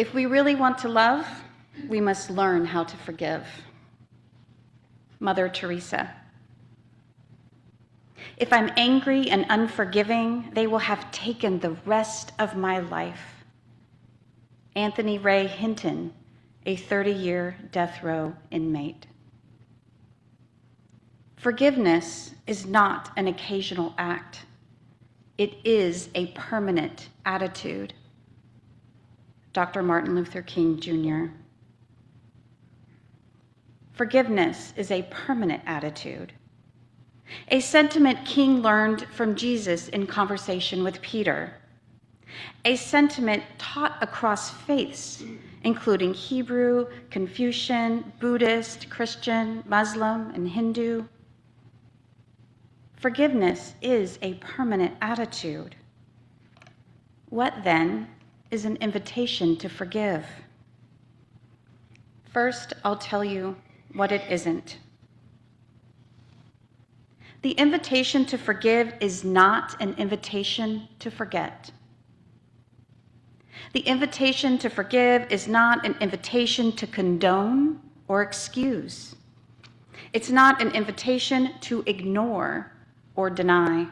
If we really want to love, we must learn how to forgive. Mother Teresa. If I'm angry and unforgiving, they will have taken the rest of my life. Anthony Ray Hinton, a 30-year death row inmate. Forgiveness is not an occasional act. It is a permanent attitude. Dr. Martin Luther King, Jr. Forgiveness is a permanent attitude. A sentiment King learned from Jesus in conversation with Peter. A sentiment taught across faiths, including Hebrew, Confucian, Buddhist, Christian, Muslim, and Hindu. Forgiveness is a permanent attitude. What then is an invitation to forgive? First, I'll tell you what it isn't. The invitation to forgive is not an invitation to forget. The invitation to forgive is not an invitation to condone or excuse. It's not an invitation to ignore or deny.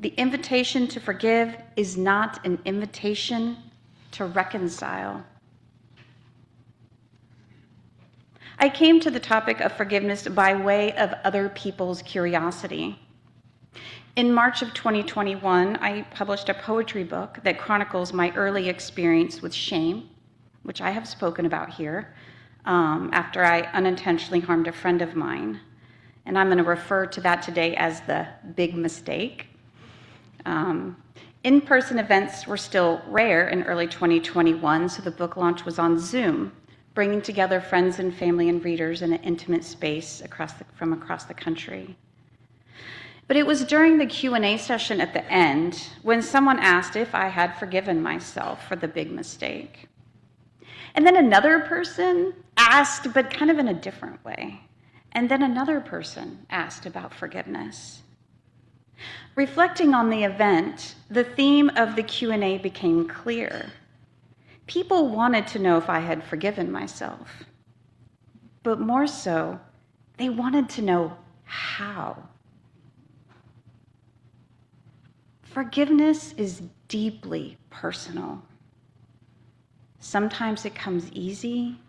The invitation to forgive is not an invitation to reconcile. I came to the topic of forgiveness by way of other people's curiosity. In March of 2021, I published a poetry book that chronicles my early experience with shame, which I have spoken about here, after I unintentionally harmed a friend of mine. And I'm going to refer to that today as the big mistake. In-person events were still rare in early 2021, so the book launch was on Zoom, bringing together friends and family and readers in an intimate space from across the country. But it was during the Q&A session at the end when someone asked if I had forgiven myself for the big mistake. And then another person asked, but kind of in a different way. And then another person asked about forgiveness. Reflecting on the event, the theme of the Q&A became clear. People wanted to know if I had forgiven myself. But more so, they wanted to know how. Forgiveness is deeply personal. Sometimes it comes easy.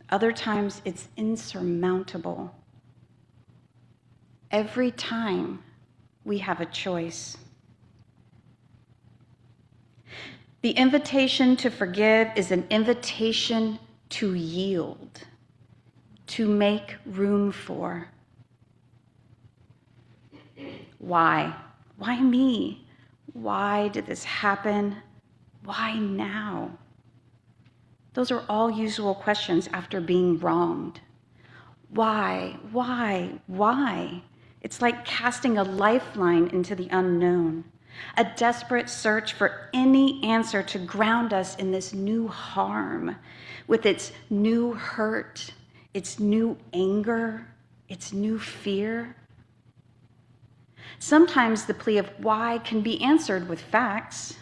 Other times it's insurmountable. Every time we have a choice. The invitation to forgive is an invitation to yield, to make room for. Why? Why me? Why did this happen? Why now? Those are all usual questions after being wronged. Why? It's like casting a lifeline into the unknown, a desperate search for any answer to ground us in this new harm, with its new hurt, its new anger, its new fear. Sometimes the plea of why can be answered with facts,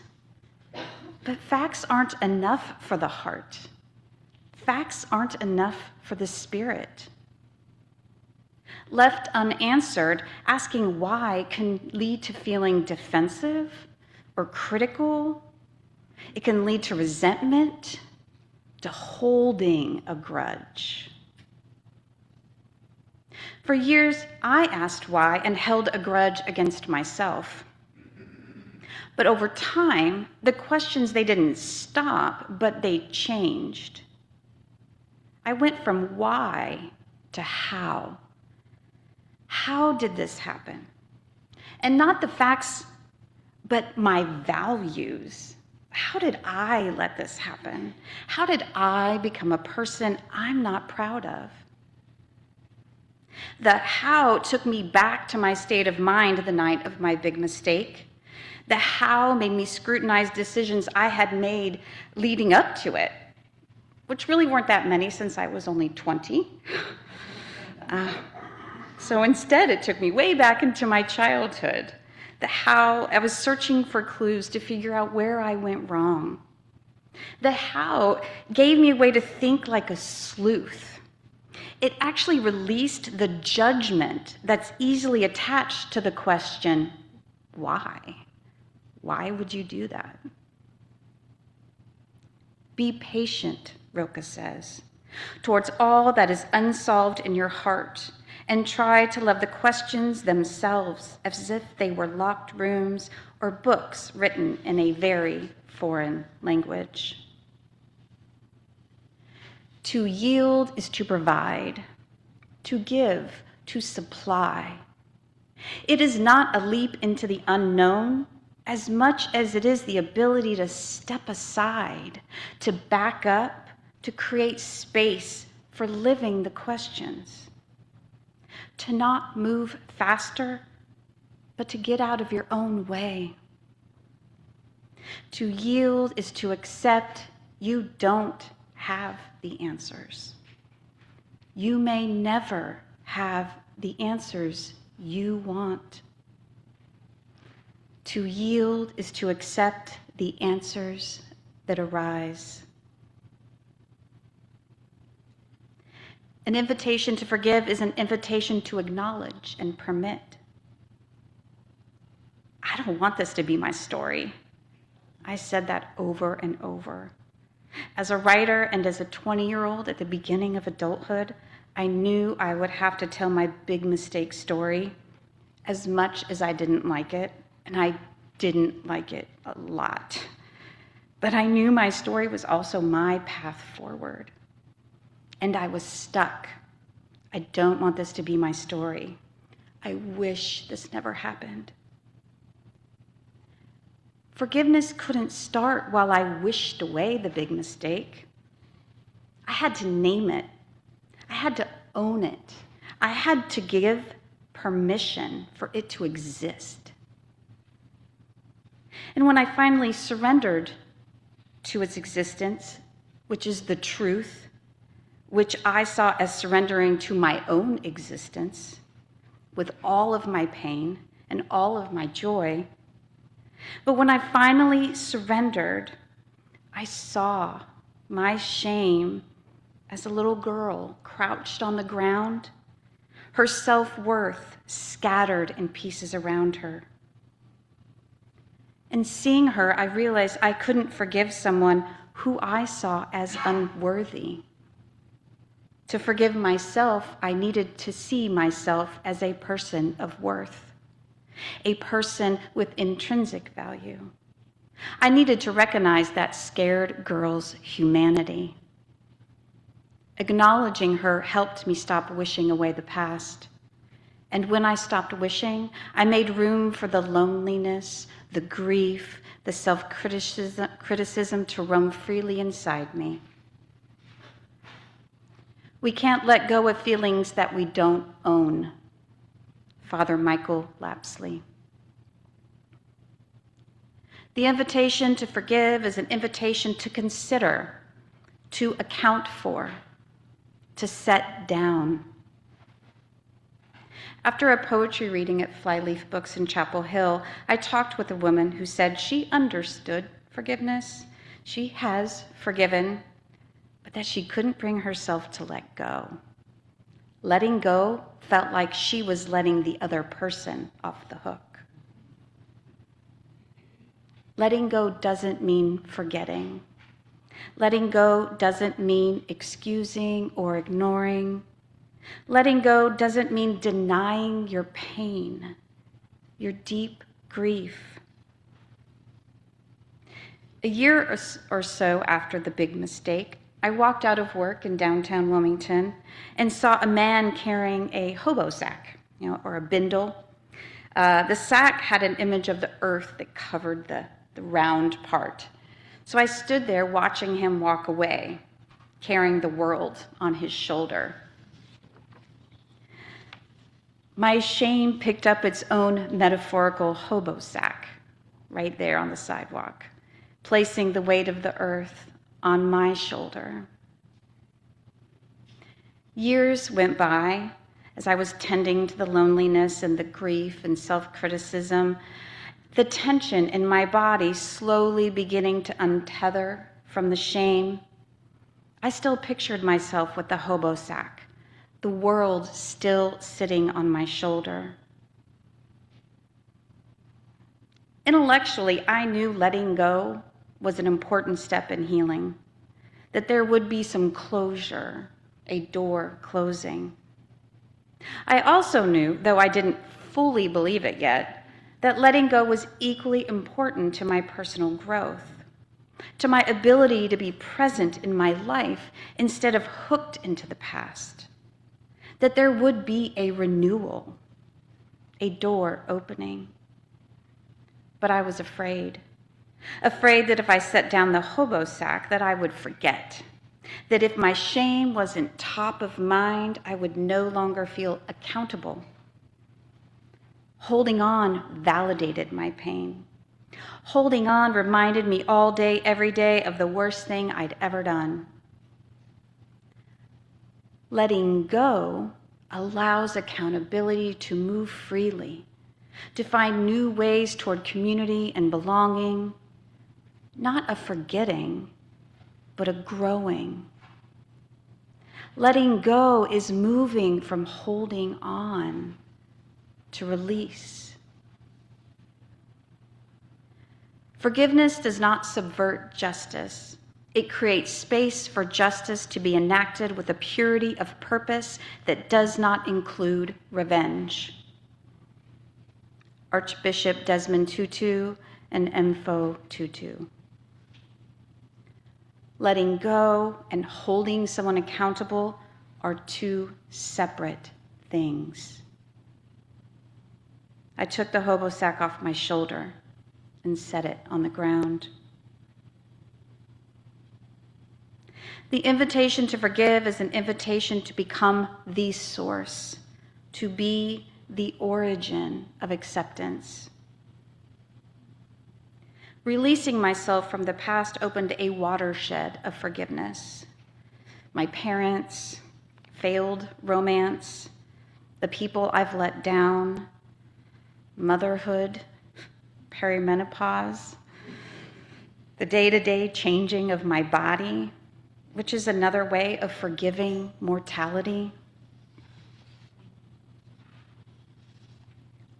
but facts aren't enough for the heart. Facts aren't enough for the spirit. Left unanswered, asking why can lead to feeling defensive or critical. It can lead to resentment, to holding a grudge. For years, I asked why and held a grudge against myself. But over time, the questions, they didn't stop, but they changed. I went from why to how. How did this happen? And not the facts, but my values. How did I let this happen? How did I become a person I'm not proud of? The how took me back to my state of mind the night of my big mistake. The how made me scrutinize decisions I had made leading up to it, which really weren't that many since I was only 20. So instead, it took me way back into my childhood. The how, I was searching for clues to figure out where I went wrong. The how gave me a way to think like a sleuth. It actually released the judgment that's easily attached to the question, why? Why would you do that? Be patient, Rilke says, towards all that is unsolved in your heart, and try to love the questions themselves as if they were locked rooms or books written in a very foreign language. To yield is to provide, to give, to supply. It is not a leap into the unknown as much as it is the ability to step aside, to back up, to create space for living the questions. To not move faster, but to get out of your own way. To yield is to accept you don't have the answers. You may never have the answers you want. To yield is to accept the answers that arise. An invitation to forgive is an invitation to acknowledge and permit. I don't want this to be my story. I said that over and over. As a writer and as a 20-year-old at the beginning of adulthood, I knew I would have to tell my big mistake story, as much as I didn't like it, and I didn't like it a lot. But I knew my story was also my path forward. And I was stuck. I don't want this to be my story. I wish this never happened. Forgiveness couldn't start while I wished away the big mistake. I had to name it. I had to own it. I had to give permission for it to exist. And when I finally surrendered to its existence, which is the truth, which I saw as surrendering to my own existence, with all of my pain and all of my joy. But when I finally surrendered, I saw my shame as a little girl crouched on the ground, her self-worth scattered in pieces around her. And seeing her, I realized I couldn't forgive someone who I saw as unworthy. To forgive myself, I needed to see myself as a person of worth, a person with intrinsic value. I needed to recognize that scared girl's humanity. Acknowledging her helped me stop wishing away the past. And when I stopped wishing, I made room for the loneliness, the grief, the self-criticism to roam freely inside me. We can't let go of feelings that we don't own. Father Michael Lapsley. The invitation to forgive is an invitation to consider, to account for, to set down. After a poetry reading at Flyleaf Books in Chapel Hill, I talked with a woman who said she understood forgiveness. She has forgiven, but that she couldn't bring herself to let go. Letting go felt like she was letting the other person off the hook. Letting go doesn't mean forgetting. Letting go doesn't mean excusing or ignoring. Letting go doesn't mean denying your pain, your deep grief. A year or so after the big mistake, I walked out of work in downtown Wilmington and saw a man carrying a hobo sack, or a bindle. The sack had an image of the earth that covered the round part. So I stood there watching him walk away, carrying the world on his shoulder. My shame picked up its own metaphorical hobo sack right there on the sidewalk, placing the weight of the earth on my shoulder. Years went by as I was tending to the loneliness and the grief and self-criticism, the tension in my body slowly beginning to untether from the shame, I still pictured myself with the hobo sack, the world still sitting on my shoulder. Intellectually, I knew letting go was an important step in healing, that there would be some closure, a door closing. I also knew, though I didn't fully believe it yet, that letting go was equally important to my personal growth, to my ability to be present in my life instead of hooked into the past, that there would be a renewal, a door opening. But I was afraid that if I set down the hobo sack, that I would forget, that if my shame wasn't top of mind, I would no longer feel accountable. Holding on validated my pain. Holding on reminded me all day, every day of the worst thing I'd ever done. Letting go allows accountability to move freely, to find new ways toward community and belonging, not a forgetting, but a growing. Letting go is moving from holding on to release. Forgiveness does not subvert justice. It creates space for justice to be enacted with a purity of purpose that does not include revenge. Archbishop Desmond Tutu and Mfo Tutu. Letting go and holding someone accountable are two separate things. I took the hobo sack off my shoulder and set it on the ground. The invitation to forgive is an invitation to become the source, to be the origin of acceptance. Releasing myself from the past opened a watershed of forgiveness. My parents, failed romance, the people I've let down, motherhood, perimenopause, the day-to-day changing of my body, which is another way of forgiving mortality.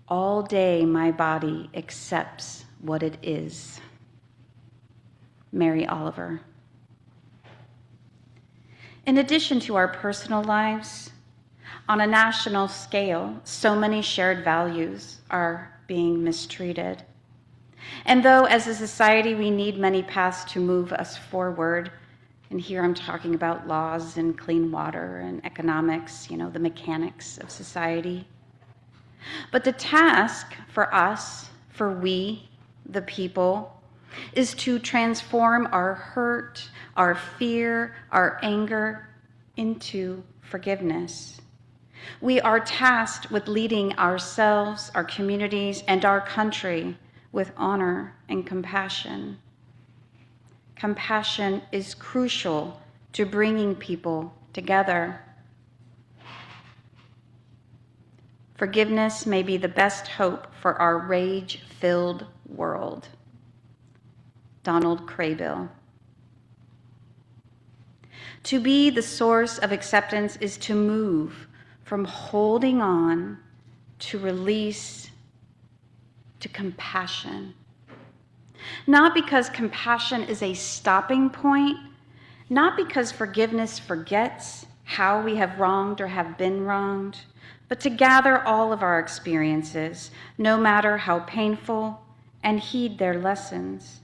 All day my body accepts what it is. Mary Oliver. In addition to our personal lives, on a national scale, so many shared values are being mistreated. And though as a society we need many paths to move us forward, and here I'm talking about laws and clean water and economics, the mechanics of society. But the task for us, for we, the people, is to transform our hurt, our fear, our anger into forgiveness. We are tasked with leading ourselves, our communities, and our country with honor and compassion. Compassion is crucial to bringing people together. Forgiveness may be the best hope for our rage-filled world. Donald Craybill. To be the source of acceptance is to move from holding on to release to compassion. Not because compassion is a stopping point, not because forgiveness forgets how we have wronged or have been wronged, but to gather all of our experiences, no matter how painful, and heed their lessons.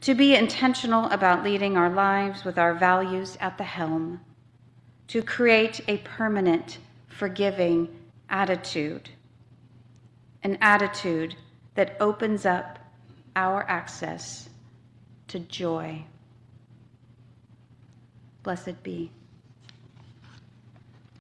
To be intentional about leading our lives with our values at the helm. To create a permanent, forgiving attitude. An attitude that opens up our access to joy. Blessed be.